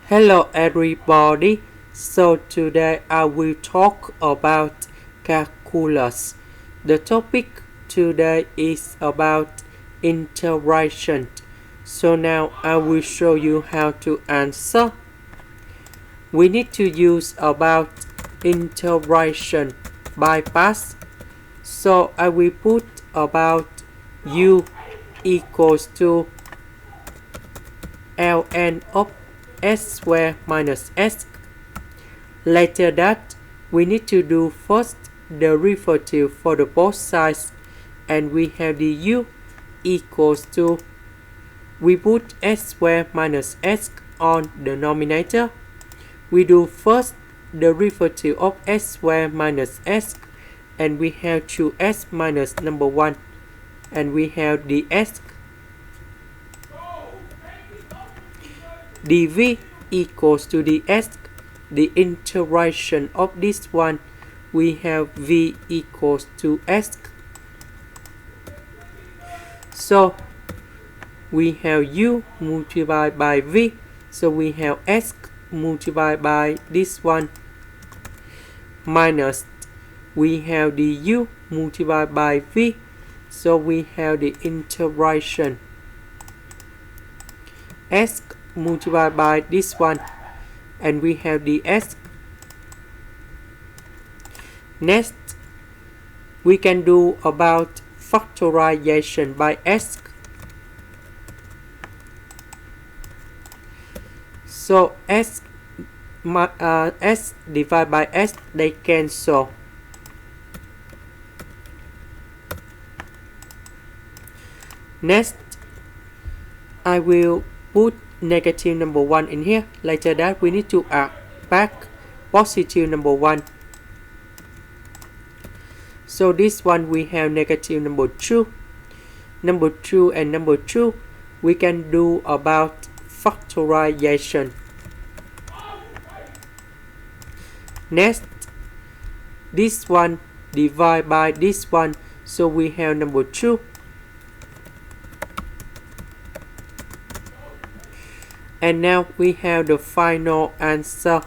Hello everybody. So today I will talk about calculus. The topic today is about integration. So now I will show you how to answer. We need to use about integration by parts. So I will put about u equals to ln of s squared minus s. Later that, we need to do first derivative for the both sides, and we have the u equals to, we put s squared minus s on the denominator. We do first derivative of s squared minus s, and we have 2s minus number 1, and we have the s dv equals to the s, the integration of this one, we have v equals to s. So we have u multiplied by v, so we have s multiplied by this one minus, we have the u multiplied by v, so we have the integration s multiplied by this one, and we have the s. Next, we can do about factorization by s. So s divided by s, they cancel. Next, I will put negative number 1 in here. Later that, we need to add back positive number 1. So this one we have negative number 2. Number 2 and number 2, we can do about factorization. Next, this one divide by this one, so we have number 2. And now we have the final answer.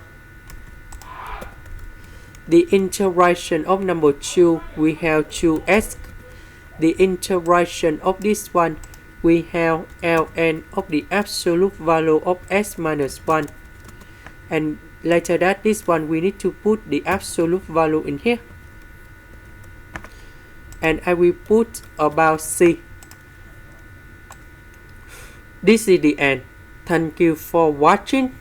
The integration of number 2, we have 2s. The integration of this one, we have ln of the absolute value of s minus 1. And later that, this one we need to put the absolute value in here. And I will put about c. This is the end. Thank you for watching.